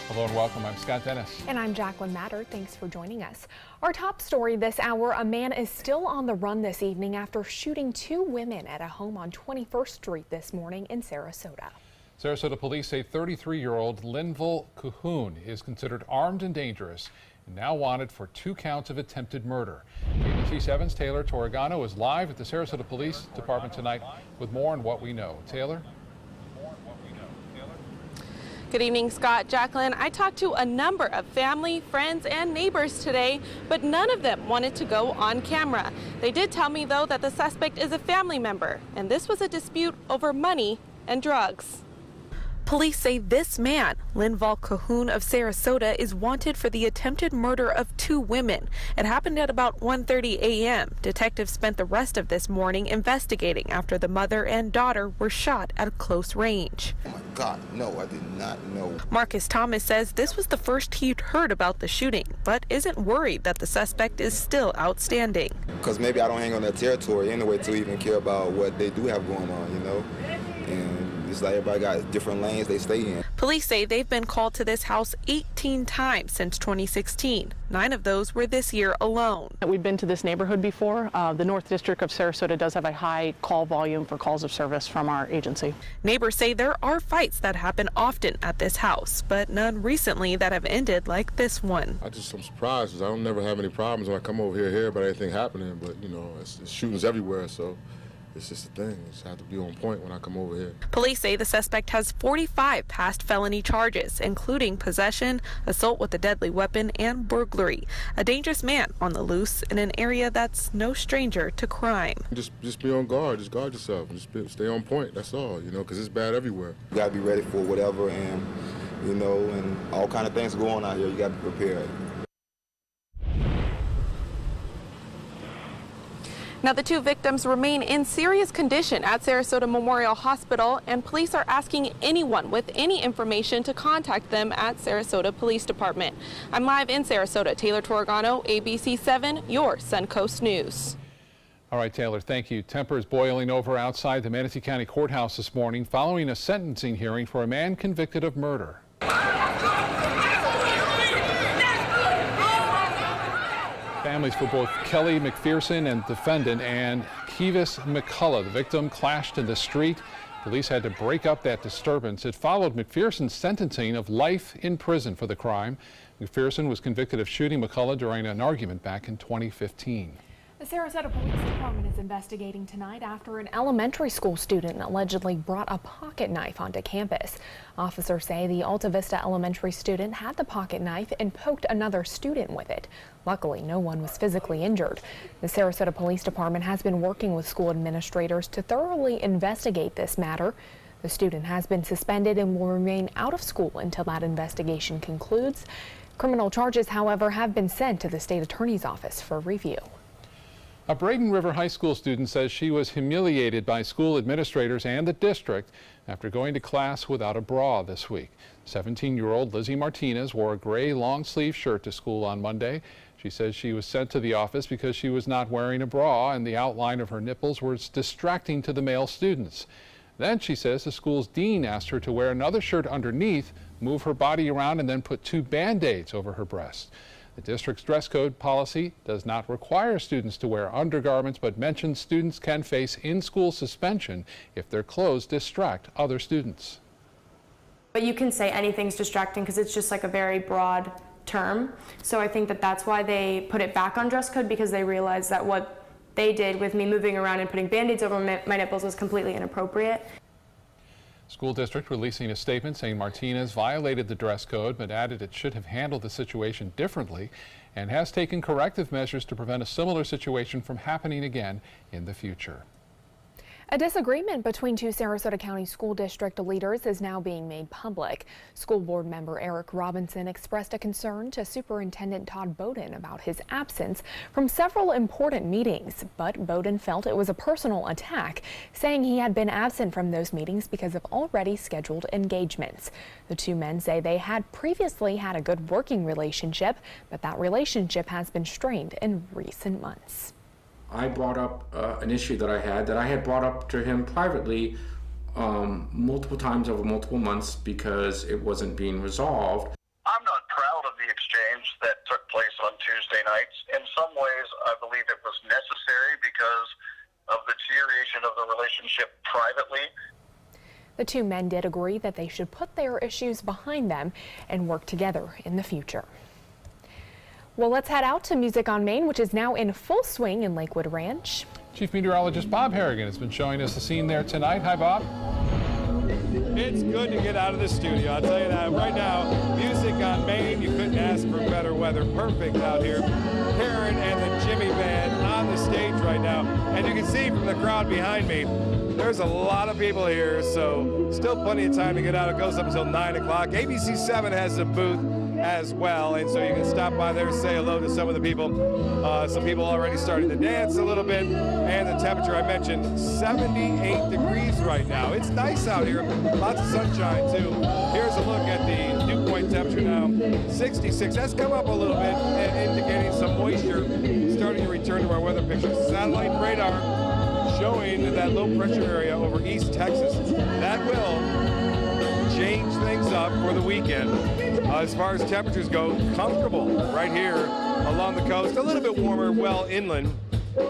Hello and welcome. I'm Scott Dennis. And I'm Jacqueline Matter. Thanks for joining us. Our top story this hour, a man is still on the run this evening after shooting two women at a home on 21st Street this morning in Sarasota. Sarasota police say 33-year-old Linval Cahoon is considered armed and dangerous and now wanted for 2 counts of attempted murder. ABC 7's Taylor Torregano is live at the Sarasota Police Department tonight with more on what we know. Taylor? Good evening, Scott. Jacqueline, I talked to a number of family, friends, and neighbors today, but none of them wanted to go on camera. They did tell me, though, that the suspect is a family member, and this was a dispute over money and drugs. Police say this man, Linval Cahoon of Sarasota, is wanted for the attempted murder of 2 women. It happened at about 1:30 a.m. Detectives spent the rest of this morning investigating after the mother and daughter were shot at close range. Oh my God, no, I did not know. Marcus Thomas says this was the first he'd heard about the shooting, but isn't worried that the suspect is still outstanding. Because maybe I don't hang on that territory anyway to even care about what they do have going on, you know? And it's like everybody got different lanes they stay in. Police say they've been called to this house 18 times since 2016. 9 of those were this year alone. We've been to this neighborhood before. The North District of Sarasota does have a high call volume for calls of service from our agency. Neighbors say there are fights that happen often at this house, but none recently that have ended like this one. I'm surprised because I don't never have any problems when I come over here, hear about anything happening, but you know, it's shootings everywhere, so it's just a thing. I just have to be on point when I come over here. Police say the suspect has 45 past felony charges, including possession, assault with a deadly weapon, and burglary. A dangerous man on the loose in an area that's no stranger to crime. Just be on guard. Just guard yourself. Stay on point. That's all, you know, because it's bad everywhere. You got to be ready for whatever, and, you know, and all kind of things go on out here. You got to be prepared. Now, the 2 victims remain in serious condition at Sarasota Memorial Hospital, and police are asking anyone with any information to contact them at Sarasota Police Department. I'm live in Sarasota. Taylor Torregano, ABC 7, your Suncoast News. All right, Taylor, thank you. Tempers boiling over outside the Manatee County Courthouse this morning following a sentencing hearing for a man convicted of murder. Families for both Kelly McPherson and defendant and Kevis McCullough, the victim, clashed in the street. Police had to break up that disturbance. It followed McPherson's sentencing of life in prison for the crime. McPherson was convicted of shooting McCullough during an argument back in 2015. The Sarasota Police Department is investigating tonight after an elementary school student allegedly brought a pocket knife onto campus. Officers say the Alta Vista Elementary student had the pocket knife and poked another student with it. Luckily, no one was physically injured. The Sarasota Police Department has been working with school administrators to thoroughly investigate this matter. The student has been suspended and will remain out of school until that investigation concludes. Criminal charges, however, have been sent to the state attorney's office for review. A Braden River High School student says she was humiliated by school administrators and the district after going to class without a bra this week. 17-year-old Lizzie Martinez wore a gray long-sleeve shirt to school on Monday. She says she was sent to the office because she was not wearing a bra and the outline of her nipples was distracting to the male students. Then she says the school's dean asked her to wear another shirt underneath, move her body around, and then put 2 Band-Aids over her breasts. The district's dress code policy does not require students to wear undergarments, but mentions students can face in-school suspension if their clothes distract other students. But you can say anything's distracting because it's just like a very broad term. So I think that that's why they put it back on dress code, because they realized that what they did with me moving around and putting Band-Aids over my nipples was completely inappropriate. School district releasing a statement saying Martinez violated the dress code, but added it should have handled the situation differently and has taken corrective measures to prevent a similar situation from happening again in the future. A disagreement between 2 Sarasota County School District leaders is now being made public. School Board member Eric Robinson expressed a concern to Superintendent Todd Bowden about his absence from several important meetings, but Bowden felt it was a personal attack, saying he had been absent from those meetings because of already scheduled engagements. The 2 men say they had previously had a good working relationship, but that relationship has been strained in recent months. I brought up an issue that I had brought up to him privately multiple times over multiple months because it wasn't being resolved. nights. In some ways, I believe it was necessary because of the deterioration of the relationship privately. The two men did agree that they should put their issues behind them and work together in the future. Well, let's head out to Music on Main, which is now in full swing in Lakewood Ranch. Chief Meteorologist Bob Harrigan has been showing us the scene there tonight. Hi, Bob. It's good to get out of the studio, I'll tell you that. Right now, Music on Main, you couldn't ask for better weather. Perfect out here. Karen and the Jimmy Band on the stage right now. And you can see from the crowd behind me, there's a lot of people here, so still plenty of time to get out. It goes up until 9 o'clock. ABC 7 has a booth as well, and so you can stop by there, say hello to some of the people. Some people already starting to dance a little bit, and the temperature I mentioned, 78 degrees right now. It's nice out here, lots of sunshine too. Here's a look at the dew point temperature now, 66. That's come up a little bit, indicating some moisture starting to return to our weather pictures. Satellite radar showing that low pressure area over East Texas. That will change things up for the weekend. As far as temperatures go, comfortable right here along the coast. A little bit warmer well inland.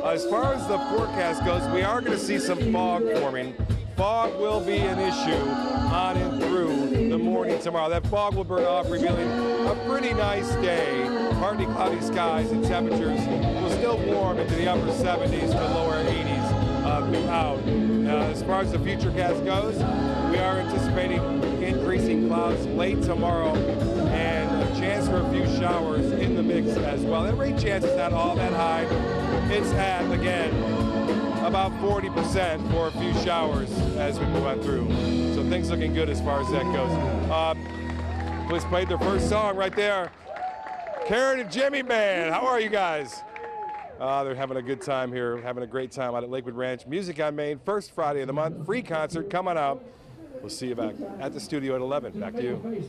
As far as the forecast goes, we are going to see some fog forming. Fog will be an issue on and through the morning tomorrow. That fog will burn off, revealing a pretty nice day. Partly cloudy skies and temperatures will still warm into the upper 70s to lower 80s throughout. As far as the futurecast goes, we are anticipating increasing clouds late tomorrow and a chance for a few showers in the mix as well. The rain chance is not all that high. It's at, again, about 40% for a few showers as we move on through. So things looking good as far as that goes. Just played their first song right there. Karen and Jimmy Band, how are you guys? They're having a good time here, having a great time out at Lakewood Ranch. Music on Main, first Friday of the month, free concert, come on out. We'll see you back at the studio at 11. Back to you.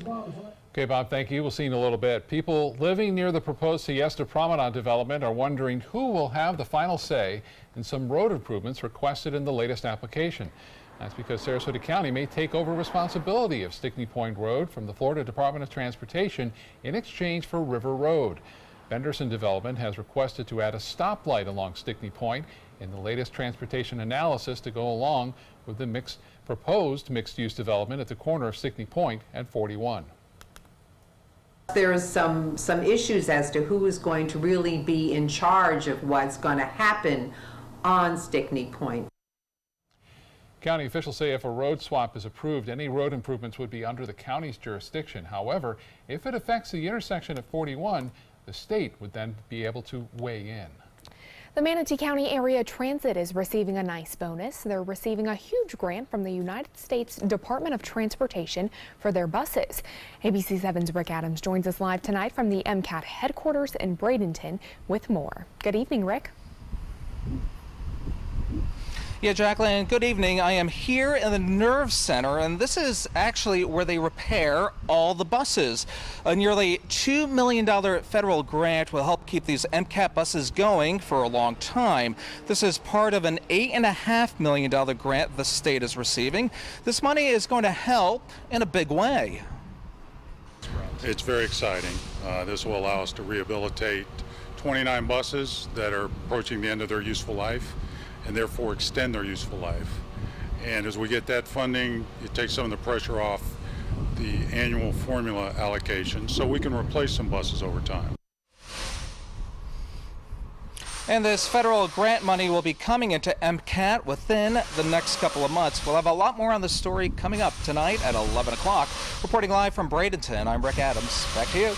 Okay, Bob, thank you. We'll see you in a little bit. People living near the proposed Siesta Promenade development are wondering who will have the final say in some road improvements requested in the latest application. That's because Sarasota County may take over responsibility of Stickney Point Road from the Florida Department of Transportation in exchange for River Road. Benderson Development has requested to add a stoplight along Stickney Point in the latest transportation analysis to go along with the proposed mixed-use development at the corner of Stickney Point and 41. There's some issues as to who is going to really be in charge of what's going to happen on Stickney Point. County officials say if a road swap is approved, any road improvements would be under the county's jurisdiction. However, if it affects the intersection at 41, the state would then be able to weigh in. The Manatee County Area Transit is receiving a nice bonus. They're receiving a huge grant from the United States Department of Transportation for their buses. ABC 7's Rick Adams joins us live tonight from the MCAT headquarters in Bradenton with more. Good evening, Rick. Yeah, Jacqueline, good evening. I am here in the Nerve Center, and this is actually where they repair all the buses. A nearly $2 million federal grant will help keep these MCAT buses going for a long time. This is part of an $8.5 million grant the state is receiving. This money is going to help in a big way. It's very exciting. This will allow us to rehabilitate 29 buses that are approaching the end of their useful life, and therefore extend their useful life. And as we get that funding, it takes some of the pressure off the annual formula allocation so we can replace some buses over time. And this federal grant money will be coming into MCAT within the next couple of months. We'll have a lot more on this story coming up tonight at 11 o'clock. Reporting live from Bradenton, I'm Rick Adams. Back to you.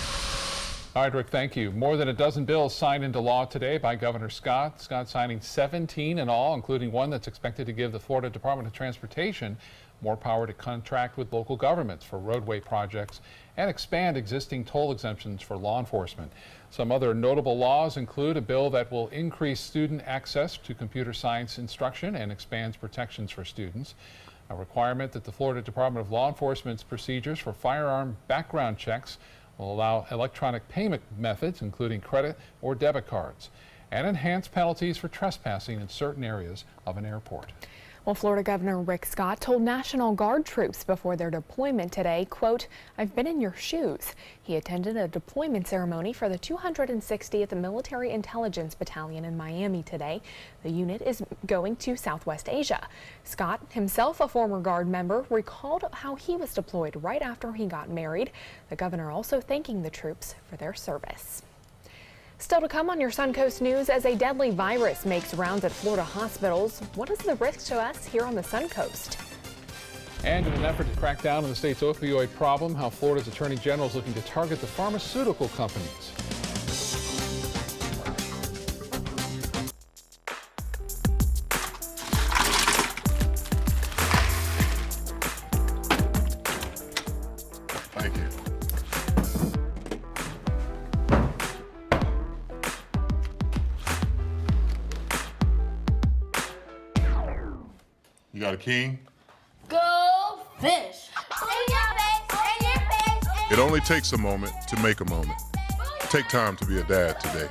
All right, Rick, thank you. More than a dozen bills signed into law today by Governor Scott. Scott signing 17 in all, including one that's expected to give the Florida Department of Transportation more power to contract with local governments for roadway projects and expand existing toll exemptions for law enforcement. Some other notable laws include a bill that will increase student access to computer science instruction and expands protections for students. A requirement that the Florida Department of Law Enforcement's procedures for firearm background checks will allow electronic payment methods, including credit or debit cards, and enhance penalties for trespassing in certain areas of an airport. Well, Florida Governor Rick Scott told National Guard troops before their deployment today, quote, "I've been in your shoes." He attended a deployment ceremony for the 260th Military Intelligence Battalion in Miami today. The unit is going to Southwest Asia. Scott, himself a former Guard member, recalled how he was deployed right after he got married. The governor also thanking the troops for their service. Still to come on your Suncoast News, as a deadly virus makes rounds at Florida hospitals, what is the risk to us here on the Suncoast? And in an effort to crack down on the state's opioid problem, how Florida's Attorney General is looking to target the pharmaceutical companies. Thank you. You got a king? Go fish! In your face, in your face, in It only takes a moment to make a moment. Take time to be a dad today.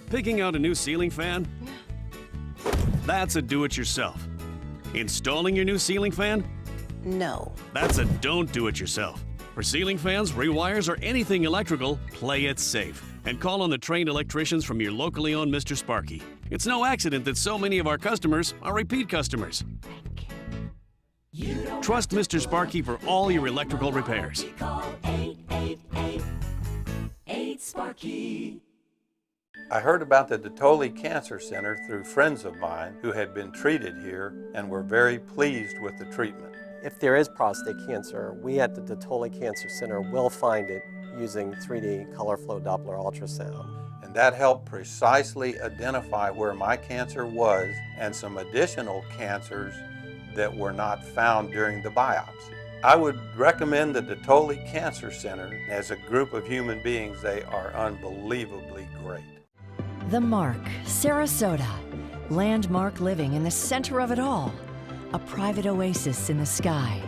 Picking out a new ceiling fan? That's a do-it-yourself. Installing your new ceiling fan? No. That's a don't do-it-yourself. For ceiling fans, rewires, or anything electrical, play it safe. And call on the trained electricians from your locally owned Mr. Sparky. It's no accident that so many of our customers are repeat customers. Trust Mr. Sparky for all your electrical repairs. Call 888-8-SPARKY. I heard about the Dotole Cancer Center through friends of mine who had been treated here and were very pleased with the treatment. If there is prostate cancer, we at the Dotole Cancer Center will find it using 3D color flow Doppler ultrasound. And that helped precisely identify where my cancer was and some additional cancers that were not found during the biopsy. I would recommend the Dotole Cancer Center. As a group of human beings, they are unbelievably great. The Mark, Sarasota. Landmark living in the center of it all. A private oasis in the sky.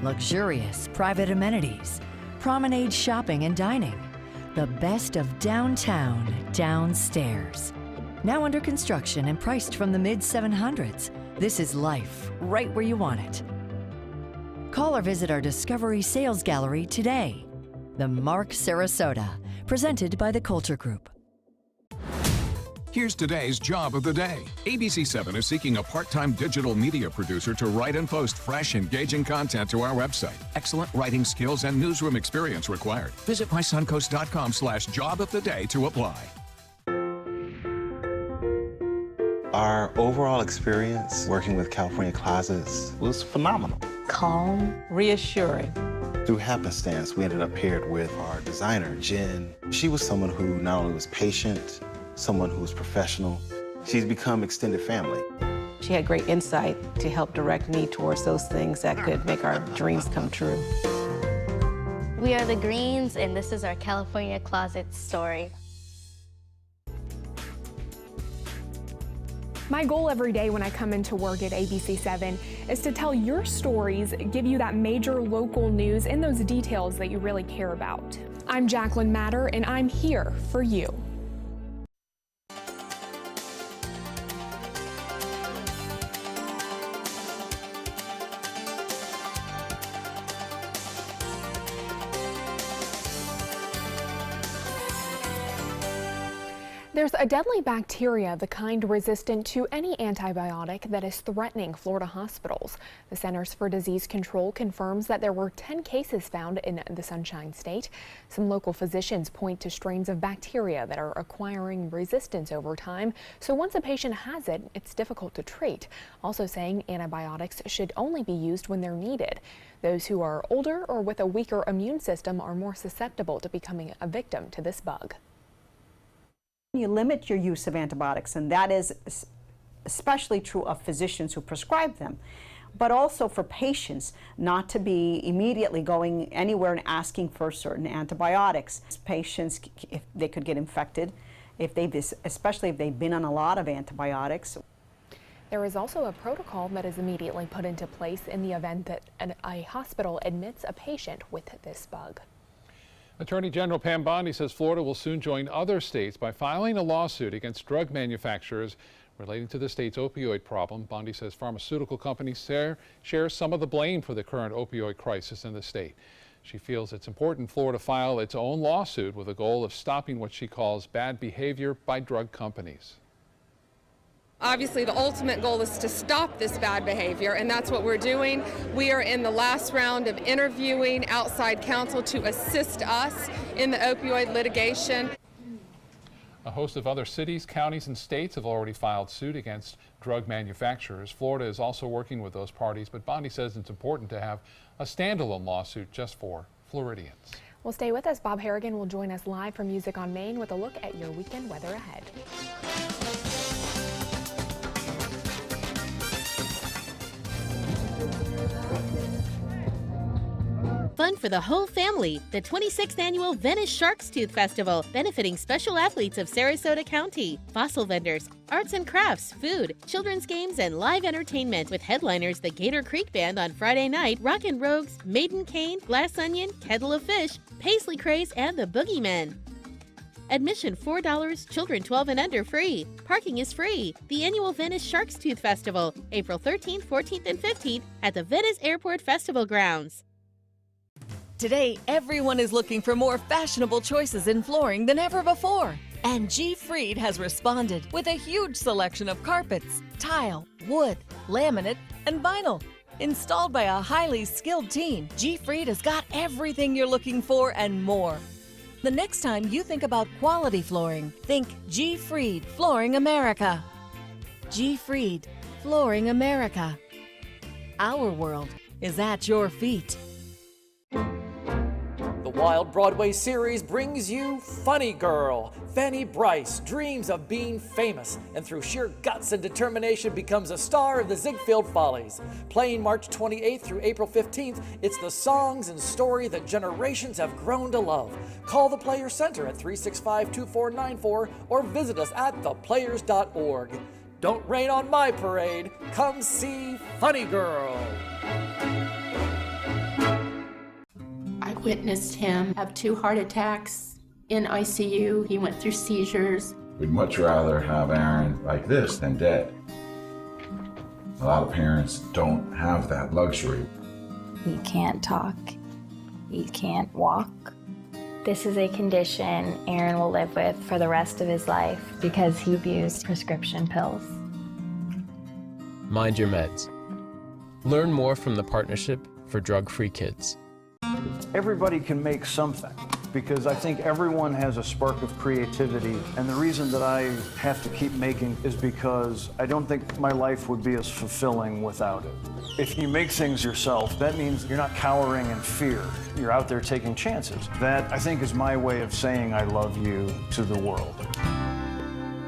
Luxurious private amenities. Promenade shopping and dining. The best of downtown downstairs. Now under construction and priced from the mid-700s. This is life right where you want it. Call or visit our Discovery Sales Gallery today. The Mark Sarasota, presented by the Culture Group. Here's today's job of the day. ABC7 is seeking a part-time digital media producer to write and post fresh, engaging content to our website. Excellent writing skills and newsroom experience required. Visit mysuncoast.com/job-of-the-day to apply. Our overall experience working with California Closets was phenomenal. Calm, reassuring. Through happenstance, we ended up paired with our designer, Jen. She was someone who not only was patient, someone who was professional. She's become extended family. She had great insight to help direct me towards those things that could make our dreams come true. We are the Greens, and this is our California Closet story. My goal every day when I come into work at ABC7 is to tell your stories, give you that major local news and those details that you really care about. I'm Jacqueline Matter, and I'm here for you. There's a deadly bacteria, the kind resistant to any antibiotic, that is threatening Florida hospitals. The Centers for Disease Control confirms that there were 10 cases found in the Sunshine State. Some local physicians point to strains of bacteria that are acquiring resistance over time, so once a patient has it, it's difficult to treat. Also saying antibiotics should only be used when they're needed. Those who are older or with a weaker immune system are more susceptible to becoming a victim to this bug. You limit your use of antibiotics, and that is especially true of physicians who prescribe them, but also for patients not to be immediately going anywhere and asking for certain antibiotics. Patients, if they could get infected, especially if they've been on a lot of antibiotics. There is also a protocol that is immediately put into place in the event that a hospital admits a patient with this bug. Attorney General Pam Bondi says Florida will soon join other states by filing a lawsuit against drug manufacturers Relating to the state's opioid problem, Bondi says pharmaceutical companies share some of the blame for the current opioid crisis in the state. She feels it's important Florida file its own lawsuit with a goal of stopping what she calls bad behavior by drug companies. Obviously, the ultimate goal is to stop this bad behavior, and that's what we're doing. We are in the last round of interviewing outside counsel to assist us in the opioid litigation. A host of other cities, counties, and states have already filed suit against drug manufacturers. Florida is also working with those parties, but Bondi says it's important to have a standalone lawsuit just for Floridians. Well, stay with us. Bob Harrigan will join us live from Music on Main with a look at your weekend weather ahead. Fun for the whole family, the 26th Annual Venice Shark's Tooth Festival, benefiting special athletes of Sarasota County, fossil vendors, arts and crafts, food, children's games, and live entertainment with headliners the Gator Creek Band on Friday night, Rockin' Rogues, Maiden Cane, Glass Onion, Kettle of Fish, Paisley Craze, and the Boogeymen. Admission $4, children 12 and under free. Parking is free. The annual Venice Shark's Tooth Festival, April 13th, 14th, and 15th at the Venice Airport Festival Grounds. Today, everyone is looking for more fashionable choices in flooring than ever before. And G. Fried has responded with a huge selection of carpets, tile, wood, laminate, and vinyl. Installed by a highly skilled team, G. Fried has got everything you're looking for and more. The next time you think about quality flooring, think G. Fried Flooring America. G. Fried Flooring America. Our world is at your feet. The Wild Broadway series brings you Funny Girl. Fanny Brice dreams of being famous and through sheer guts and determination becomes a star of the Ziegfeld Follies. Playing March 28th through April 15th, it's the songs and story that generations have grown to love. Call the Players Center at 365-2494 or visit us at theplayers.org. Don't rain on my parade. Come see Funny Girl. I witnessed him have 2 heart attacks in ICU. He went through seizures. We'd much rather have Aaron like this than dead. A lot of parents don't have that luxury. He can't talk. He can't walk. This is a condition Aaron will live with for the rest of his life because he abused prescription pills. Mind your meds. Learn more from the Partnership for Drug-Free Kids. Everybody can make something because I think everyone has a spark of creativity, and the reason that I have to keep making is because I don't think my life would be as fulfilling without it. If you make things yourself, that means you're not cowering in fear. You're out there taking chances. That, I think, is my way of saying I love you to the world.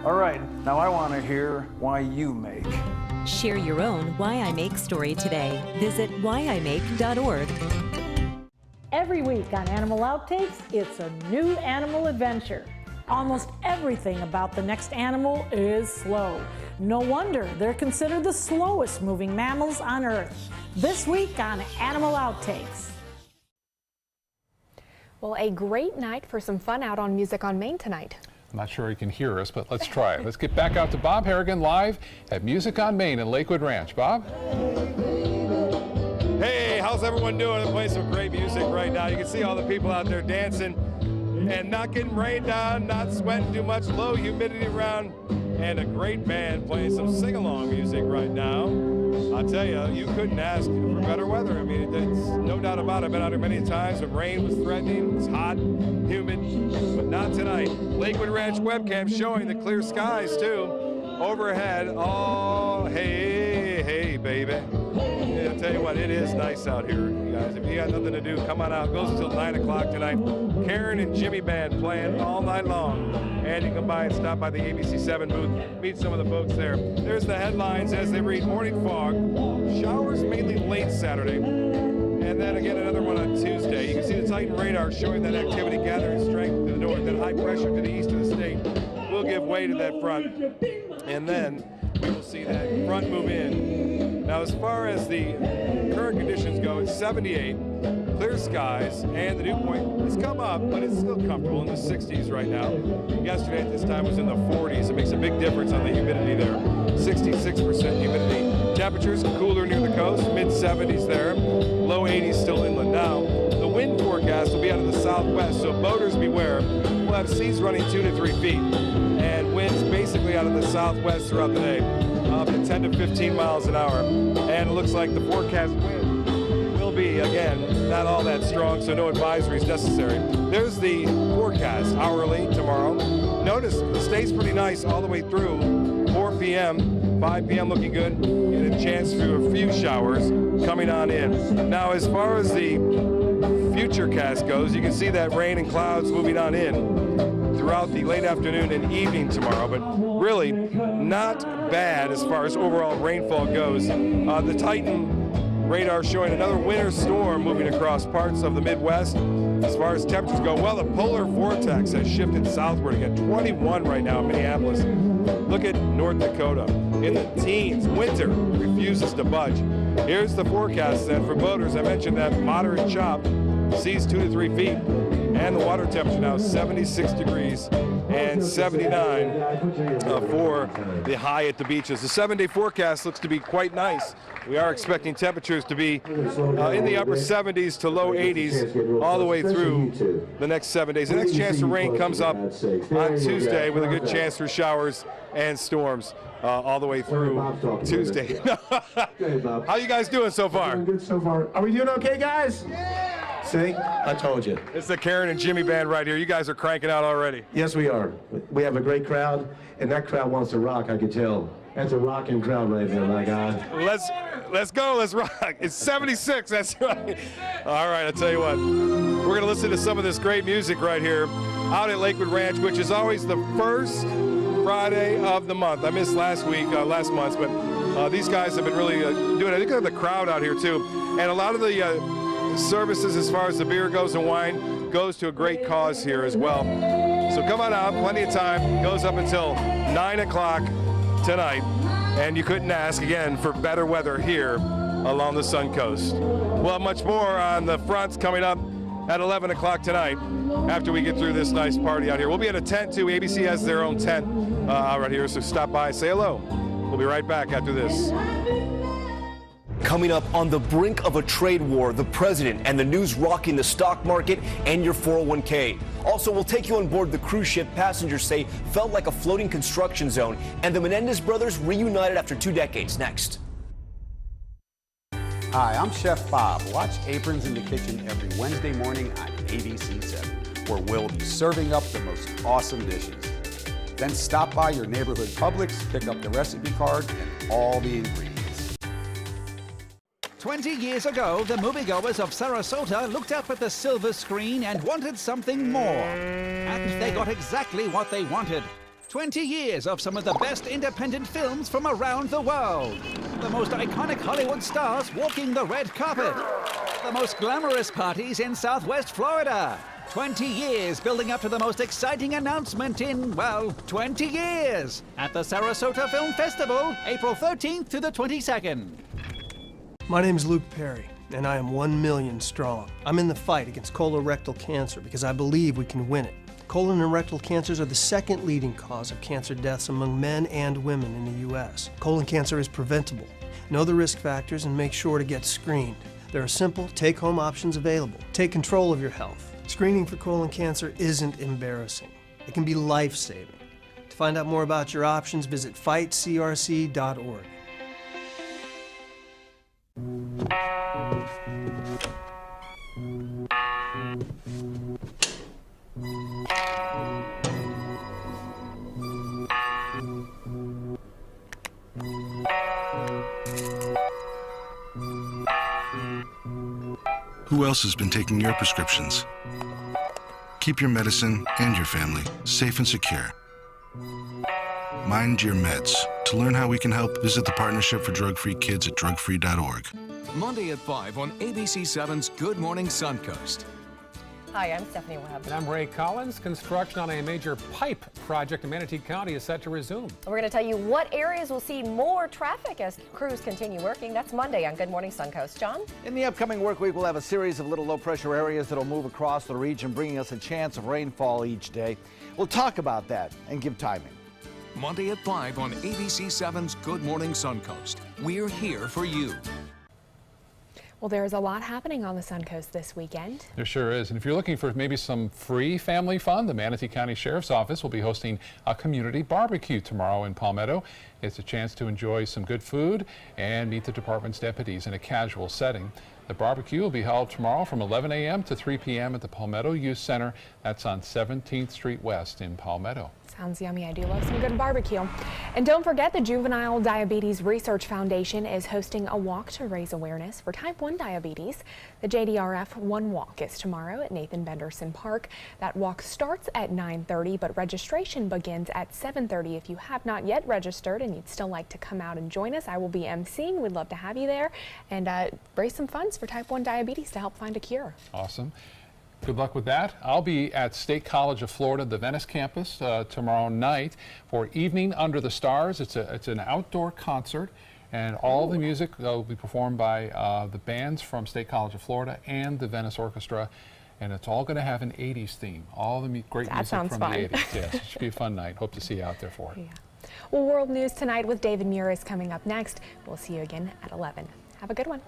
All right, now I want to hear why you make. Share your own Why I Make story today. Visit whyimake.org. Every week on Animal Outtakes, it's a new animal adventure. Almost everything about the next animal is slow. No wonder they're considered the slowest moving mammals on Earth. This week on Animal Outtakes. Well, a great night for some fun out on Music on Main tonight. I'm not sure he can hear us, but let's try it. Let's get back out to Bob Harrigan live at Music on Main in Lakewood Ranch. Bob? Hey, how's everyone doing? I'm playing some great music right now. You can see all the people out there dancing and not getting rained on, not sweating too much, low humidity around, and a great band playing some sing-along music right now. I'll tell you, you couldn't ask for better weather. I mean, it's no doubt about it. I've been out here many times when rain was threatening. It's hot, humid, but not tonight. Lakewood Ranch webcam showing the clear skies, too. Overhead, oh, hey, baby. Yeah, I'll tell you what, it is nice out here, you guys. If you got nothing to do, come on out. It goes until 9 o'clock tonight. Karen and Jimmy Band playing all night long. And you can come by and stop by the ABC7 booth, meet some of the folks there. There's the headlines as they read: morning fog, showers mainly late Saturday, and then again another one on Tuesday. You can see the Titan radar showing that activity gathering strength to the north, and high pressure to the east of the state will give way to that front. And then we will see that front move in. Now, as far as the current conditions go, it's 78, clear skies, and the dew point has come up, but it's still comfortable in the 60s right now. Yesterday at this time was in the 40s. It makes a big difference on the humidity there. 66% humidity. Temperatures cooler near the coast, mid-70s there, low 80s still inland. Now, the wind forecast will be out of the southwest, so boaters beware. We'll have seas running 2 to 3 feet, and winds basically out of the southwest throughout the day, up to 10 to 15 miles an hour. And it looks like the forecast wind will be, again, not all that strong, so no advisories necessary. There's the forecast hourly tomorrow. Notice it stays pretty nice all the way through 4 p.m., 5 p.m. looking good, and a chance for a few showers coming on in. Now, as far as the future cast goes, you can see that rain and clouds moving on in throughout the late afternoon and evening tomorrow, but really not bad as far as overall rainfall goes. The Titan radar showing another winter storm moving across parts of the Midwest. As far as temperatures go, well, the polar vortex has shifted southward again. 21 right now in Minneapolis. Look at North Dakota in the teens. Winter refuses to budge. Here's the forecast then for boaters. I mentioned that moderate chop, seas 2 to 3 feet, and the water temperature now 76 degrees and 79 for the high at the beaches. The 7-day forecast looks to be quite nice. We are expecting temperatures to be in the upper 70s to low 80s all the way through the next 7 days. The next chance for rain comes up on Tuesday with a good chance for showers and storms all the way through Tuesday. How you guys doing so far? Good so far. Are we doing okay, guys? See, I told you. It's the Karen and Jimmy band right here. You guys are cranking out already. Yes, we are. We have a great crowd, and that crowd wants to rock, I can tell. That's a rocking crowd right there, my God. Let's go, let's rock. It's 76, that's right. All right, I'll tell you what. We're going to listen to some of this great music right here out at Lakewood Ranch, which is always the first Friday of the month. I missed last month, but these guys have been really doing it. Look at the crowd out here, too. And a lot of the services as far as the beer goes and wine goes to a great cause here as well. So come on out, plenty of time. Goes up until 9 o'clock tonight, and you couldn't ask again for better weather here along the Sun Coast. We'll have much more on the fronts coming up at 11 o'clock tonight after we get through this nice party out here. We'll be at a tent too. ABC has their own tent out right here, so stop by, say hello. We'll be right back after this. Coming up, on the brink of a trade war, the president and the news rocking the stock market and your 401k. Also, we'll take you on board the cruise ship passengers say felt like a floating construction zone, and the Menendez brothers reunited after 2 decades. Next. Hi, I'm Chef Bob. Watch Aprons in the Kitchen every Wednesday morning on ABC7, where we'll be serving up the most awesome dishes. Then stop by your neighborhood Publix, pick up the recipe card and all the ingredients. 20 years ago, the moviegoers of Sarasota looked up at the silver screen and wanted something more. And they got exactly what they wanted. 20 years of some of the best independent films from around the world. The most iconic Hollywood stars walking the red carpet. The most glamorous parties in Southwest Florida. 20 years building up to the most exciting announcement in, well, 20 years. At the Sarasota Film Festival, April 13th to the 22nd. My name is Luke Perry, and I am 1 million strong. I'm in the fight against colorectal cancer because I believe we can win it. Colon and rectal cancers are the second leading cause of cancer deaths among men and women in the U.S. Colon cancer is preventable. Know the risk factors and make sure to get screened. There are simple, take-home options available. Take control of your health. Screening for colon cancer isn't embarrassing. It can be life-saving. To find out more about your options, visit fightcrc.org. Who else has been taking your prescriptions? Keep your medicine and your family safe and secure. Mind Your Meds. To learn how we can help, visit the Partnership for Drug-Free Kids at drugfree.org. Monday at 5 on ABC7's Good Morning Suncoast. Hi, I'm Stephanie Webb. And I'm Ray Collins. Construction on a major pipe project in Manatee County is set to resume. We're going to tell you what areas will see more traffic as crews continue working. That's Monday on Good Morning Suncoast. John? In the upcoming work week, we'll have a series of little low-pressure areas that will move across the region, bringing us a chance of rainfall each day. We'll talk about that and give timing. Monday at 5 on ABC7's Good Morning Suncoast. We're here for you. Well, there's a lot happening on the Suncoast this weekend. There sure is. And if you're looking for maybe some free family fun, the Manatee County Sheriff's Office will be hosting a community barbecue tomorrow in Palmetto. It's a chance to enjoy some good food and meet the department's deputies in a casual setting. The barbecue will be held tomorrow from 11 a.m. to 3 p.m. at the Palmetto Youth Center. That's on 17th Street West in Palmetto. Sounds yummy. I do love some good barbecue. And don't forget, the Juvenile Diabetes Research Foundation is hosting a walk to raise awareness for type 1 diabetes. The JDRF One Walk is tomorrow at Nathan Benderson Park. That walk starts at 9:30, but registration begins at 7:30. If you have not yet registered and you'd still like to come out and join us, I will be emceeing. We'd love to have you there and raise some funds for type 1 diabetes to help find a cure. Awesome. Good luck with that. I'll be at State College of Florida, the Venice campus, tomorrow night for Evening Under the Stars. It's an outdoor concert, and all the music will be performed by the bands from State College of Florida and the Venice Orchestra, and it's all going to have an 80s theme. All the great music from the 80s. Yes, it should be a fun night. Hope to see you out there for it. Yeah. Well, World News Tonight with David Muir is coming up next. We'll see you again at 11. Have a good one.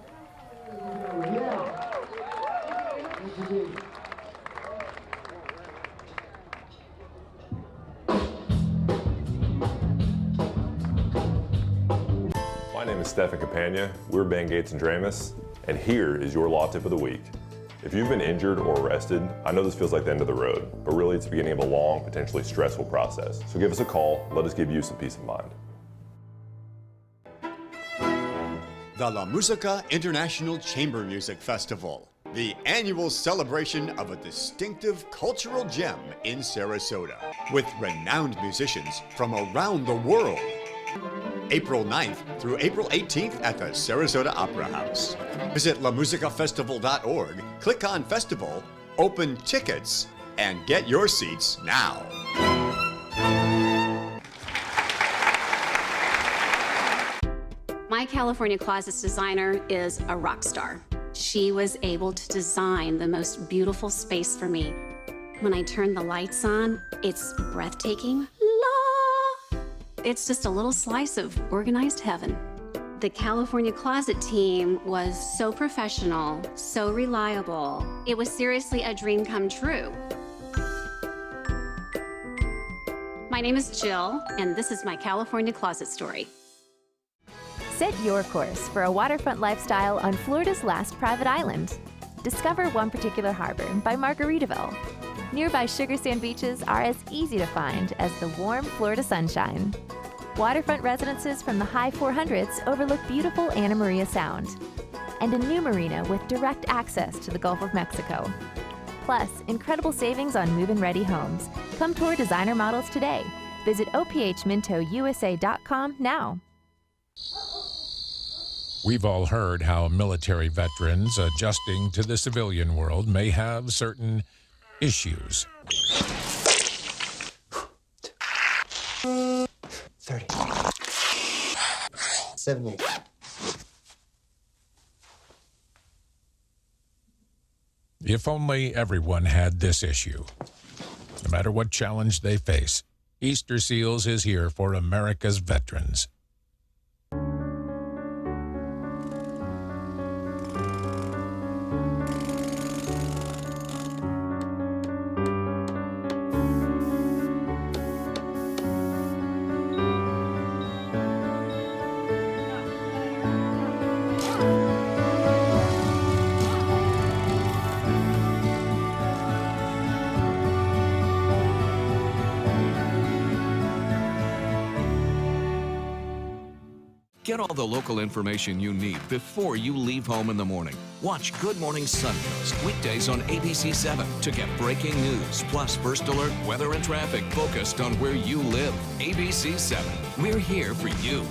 My name is Stefan Campagna. We're Ben Gates and Dramus, and here is your law tip of the week. If you've been injured or arrested, I know this feels like the end of the road, but really it's the beginning of a long, potentially stressful process. So give us a call. Let us give you some peace of mind. The La Musica International Chamber Music Festival, the annual celebration of a distinctive cultural gem in Sarasota, with renowned musicians from around the world. April 9th through April 18th at the Sarasota Opera House. Visit lamusicafestival.org, click on Festival, open tickets, and get your seats now. My California Closets designer is a rock star. She was able to design the most beautiful space for me. When I turn the lights on, it's breathtaking. It's just a little slice of organized heaven. The California Closet team was so professional, so reliable. It was seriously a dream come true. My name is Jill, and this is my California Closet story. Set your course for a waterfront lifestyle on Florida's last private island. Discover one particular harbor by Margaritaville. Nearby sugar sand beaches are as easy to find as the warm Florida sunshine. Waterfront residences from the high 400s overlook beautiful Anna Maria Sound. And a new marina with direct access to the Gulf of Mexico. Plus, incredible savings on move-in ready homes. Come tour designer models today. Visit ophmintousa.com now. We've all heard how military veterans adjusting to the civilian world may have certain issues. 30. 78. If only everyone had this issue. No matter what challenge they face, Easter Seals is here for America's veterans. Get all the local information you need before you leave home in the morning. Watch Good Morning Suncoast weekdays on ABC7 to get breaking news, plus first alert weather and traffic focused on where you live. ABC7, we're here for you.